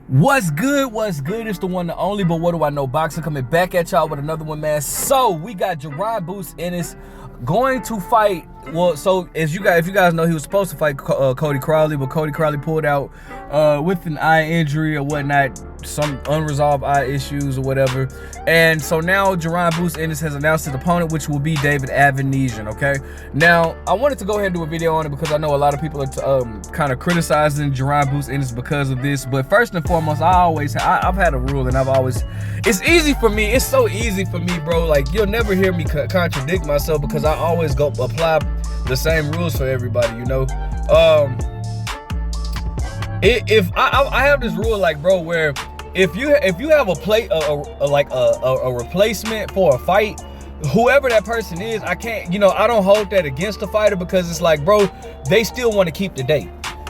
What's good? What's good? It's the one, the only, but what do I know? Boxing coming back at y'all with another one, man. So we got Jaron Ennis going to fight. Well, so if you guys know, he was supposed to fight Cody Crowley, but Cody Crowley pulled out with an eye injury or whatnot, some unresolved eye issues or whatever. And so now Jaron Ennis has announced his opponent, which will be David Avanesyan. Okay. Now I wanted to go ahead and do a video on it because I know a lot of people are kind of criticizing Jaron Ennis because of this. But first and foremost, I've had a rule, and it's easy for me. It's so easy for me, bro. Like, you'll never hear me contradict myself because I always go apply the same rules for everybody, you know. If I have this rule, like, bro, where if you have a replacement for a fight, whoever that person is, I don't hold that against the fighter, because it's like, bro, they still want to keep the date.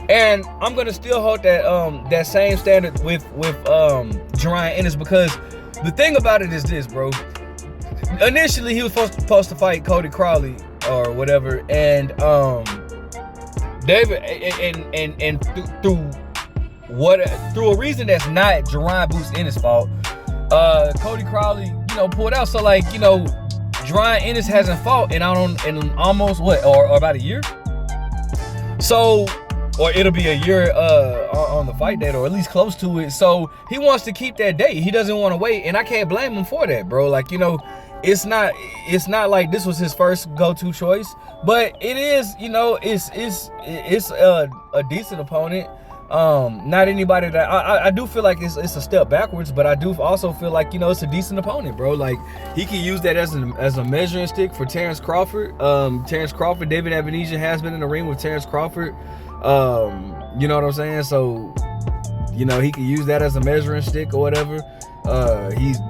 And I'm gonna still hold that same standard with Jaron Ennis, because the thing about it is this, bro. Initially, he was supposed to fight Cody Crowley or whatever, and David, and through a reason that's not Jaron Ennis' fault, Cody Crowley, pulled out. So, like, Jaron Ennis hasn't fought in almost or about a year. So, or it'll be a year on the fight date, or at least close to it. So he wants to keep that date. He doesn't want to wait, and I can't blame him for that, bro. Like, it's not like this was his first go-to choice, but it is, it's a decent opponent. Not anybody that I do feel like it's a step backwards, but I do also feel like, it's a decent opponent, bro. Like, he can use that as a measuring stick for Terrence Crawford. David Avanesyan has been in the ring with Terrence Crawford. You know what I'm saying? So, he can use that as a measuring stick or whatever.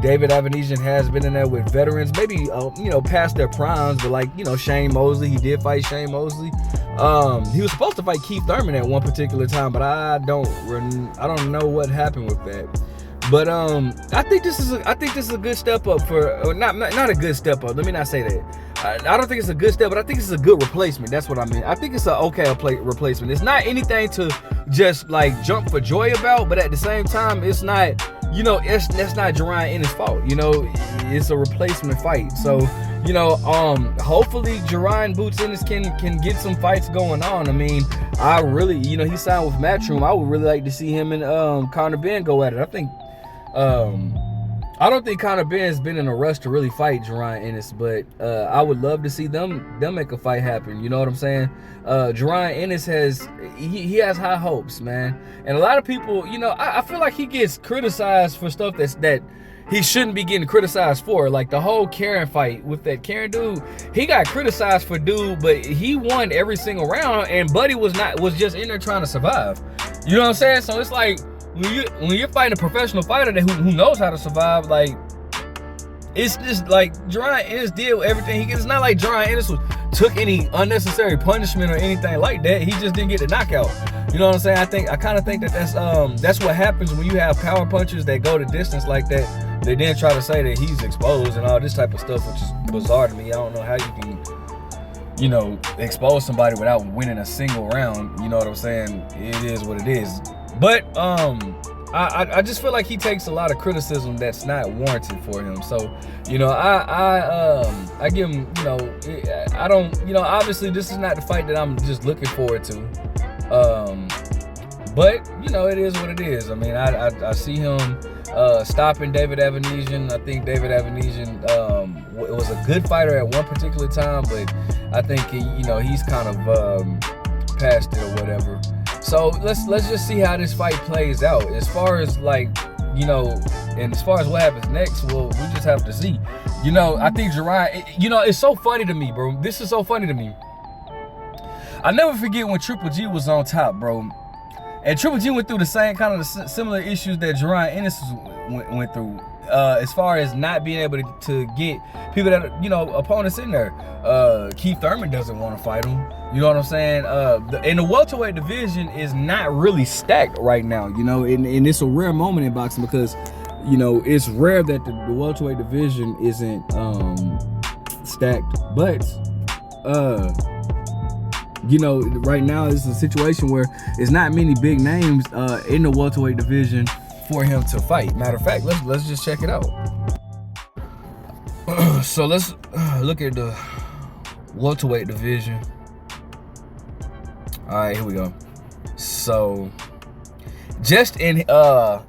David Avanesyan has been in there with veterans, maybe past their primes, but like, Shane Mosley, he did fight Shane Mosley. He was supposed to fight Keith Thurman at one particular time, but I don't know what happened with that. But I think this is a good step up for not a good step up. Let me not say that. I don't think it's a good step, but I think it's a good replacement. That's what I mean. I think it's an okay replacement. It's not anything to just like jump for joy about, but at the same time, it's not, that's not Jaron Ennis' fault. It's a replacement fight. So, hopefully Jaron Ennis can get some fights going on. I mean, I really, he signed with Matchroom. I would really like to see him and Conor Benn go at it. I don't think Conor Benn's been in a rush to really fight Jaron Ennis, but I would love to see them make a fight happen. You know what I'm saying? Jaron Ennis has high hopes, man. And a lot of people, I feel like he gets criticized for stuff that he shouldn't be getting criticized for. Like the whole Karen fight with that Karen dude, he got criticized for dude, but he won every single round, and Buddy was just in there trying to survive. You know what I'm saying? So it's like, when you're fighting a professional fighter who knows how to survive, like, it's just like Jaron Ennis did everything he could. It's not like Jaron Ennis took any unnecessary punishment or anything like that. He just didn't get the knockout. You know what I'm saying? I kind of think that's what happens when you have power punchers that go the distance like that. They then try to say that he's exposed and all this type of stuff, which is bizarre to me. I don't know how you can, expose somebody without winning a single round. You know what I'm saying? It is what it is. But I just feel like he takes a lot of criticism that's not warranted for him. So, I give him, I don't, obviously this is not the fight that I'm just looking forward to. But it is what it is. I mean, I see him stopping David Avanesyan. I think David Avanesyan was a good fighter at one particular time, but I think he's kind of past it or whatever. So let's just see how this fight plays out. As far as and as far as what happens next, well, we just have to see. I think Jaron, it's so funny to me, bro. This is so funny to me. I never forget when Triple G was on top, bro. And Triple G went through the same kind of similar issues that Jaron Ennis went through. As far as not being able to get people that opponents in there. Keith Thurman doesn't want to fight him. You know what I'm saying? And the welterweight division is not really stacked right now. And it's a rare moment in boxing because it's rare that the welterweight division isn't stacked. But right now it's a situation where there's not many big names in the welterweight division. for him to fight. Matter of fact, let's just check it out. So let's look at the welterweight division. All right, here we go. So just in the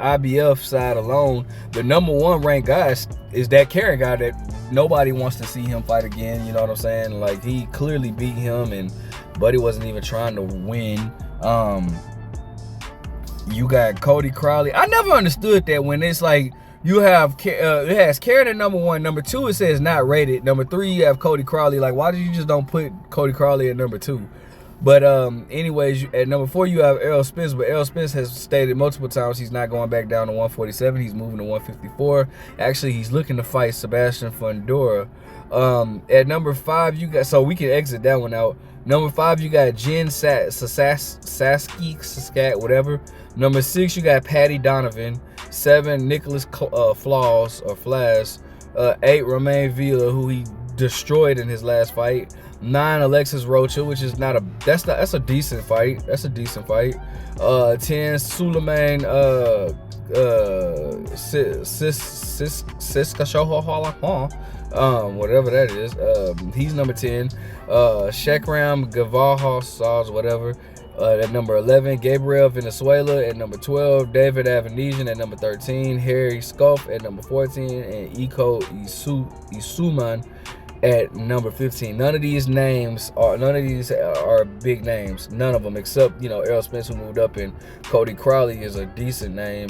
IBF side alone, the number 1 ranked guy is that Karen guy that nobody wants to see him fight again. You know what I'm saying? Like, he clearly beat him, and Buddy wasn't even trying to win. You got Cody Crowley. I never understood that when it's like you have it has Karen at number 1, number 2 it says not rated, number 3 you have Cody Crowley. Like, why did you just don't put Cody Crowley at number 2? But anyways, at number 4 you have Errol Spence, but Errol Spence has stated multiple times he's not going back down to 147. He's moving to 154. Actually, he's looking to fight Sebastian Fundora. At number 5 you got, so we can exit that one out. Number 5 you got Jen Sasky, whatever. Number 6 you got Patty Donovan. 7 Nicholas Flaws. 8 Romain Villa, who he destroyed in his last fight. 9 Alexis Rocha, which is that's a decent fight. 10 Suleiman whatever that is. He's number 10. Shakram Gavahas, whatever. At number 11, Gabriel Venezuela. At number 12, David Avanesyan. At number 13, Harry Scuff. At number 14, and Iko Isuman at number 15. None of these are big names. None of them, except, Errol Spence, who moved up, and Cody Crowley is a decent name.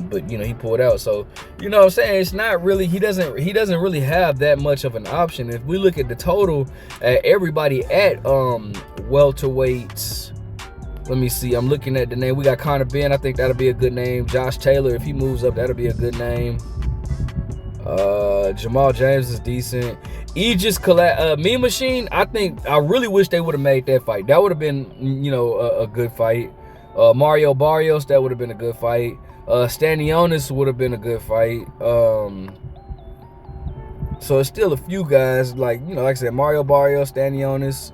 But he pulled out. So, you know what I'm saying? It's not really, he doesn't really have that much of an option. If we look at the total, everybody at welterweights. Let me see. I'm looking at the name. We got Conor Benn. I think that'll be a good name. Josh Taylor, if he moves up, that'll be a good name. Jamal James is decent. Aegis Mean Machine, I really wish they would have made that fight. That would have been, a good fight. Mario Barrios, that would have been a good fight. Stanionis would have been a good fight. So it's still a few guys, like I said, Mario Barrios, Stanionis,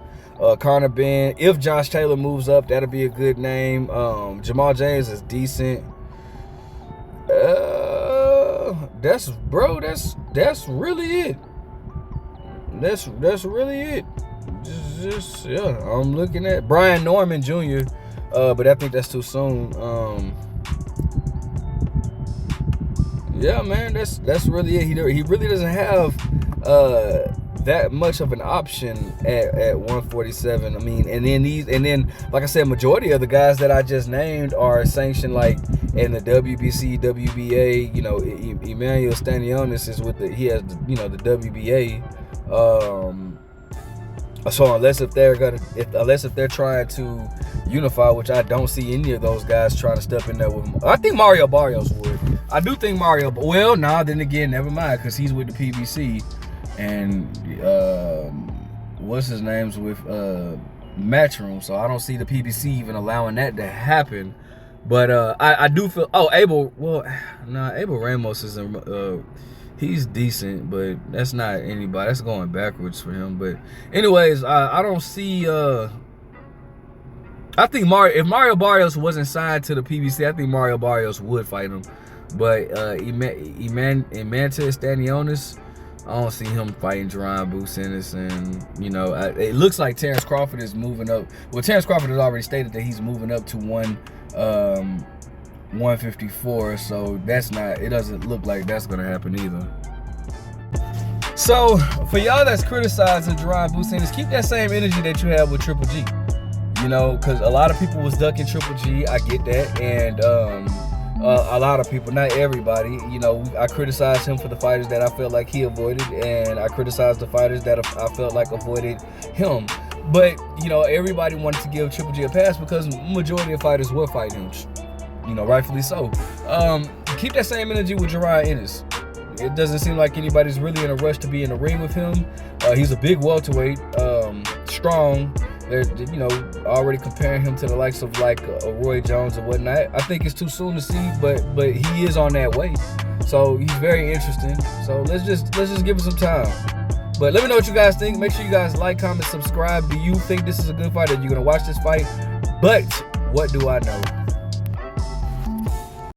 Conor Benn. If Josh Taylor moves up, that'll be a good name. Jamal James is decent. That's really it. That's really it. Just I'm looking at Brian Norman Jr. But I think that's too soon. Yeah, man, that's really it. He really doesn't have that much of an option at 147. I mean, and then like I said, majority of the guys that I just named are sanctioned like in the WBC, WBA. Emmanuel Stanionis is he has the WBA. So unless if they're trying to unify, which I don't see any of those guys trying to step in there with him. I think Mario Barrios would. I do think Mario. Well, then again, never mind, because he's with the PBC, and what's his name's with Matchroom. So I don't see the PBC even allowing that to happen. But I do feel. Oh, Abel. Well, Abel Ramos is he's decent, but that's not anybody. That's going backwards for him. But anyways, I don't see. I think if Mario Barrios wasn't signed to the PBC, I think Mario Barrios would fight him. But Emantis Stanionis, I don't see him fighting Jaron Bruce Ennis. And it looks like Terrence Crawford is moving up. Well, Terrence Crawford has already stated that he's moving up to 154. So it doesn't look like that's gonna happen either. So for y'all that's criticizing Jaron Bruce Ennis, keep that same energy that you have with Triple G. Because a lot of people was ducking Triple G. I get that. And a lot of people, not everybody, I criticized him for the fighters that I felt like he avoided, and I criticized the fighters that I felt like avoided him. But, everybody wanted to give Triple G a pass because majority of fighters were fighting him, rightfully so. Keep that same energy with Jaron Ennis. It doesn't seem like anybody's really in a rush to be in the ring with him. He's a big welterweight, strong. They're, already comparing him to the likes of like a Roy Jones and whatnot. I think it's too soon to see, but he is on that way, so he's very interesting. So let's just give him some time. But let me know what you guys think. Make sure you guys like, comment, subscribe. Do you think this is a good fight? Are you gonna watch this fight? But What do I know?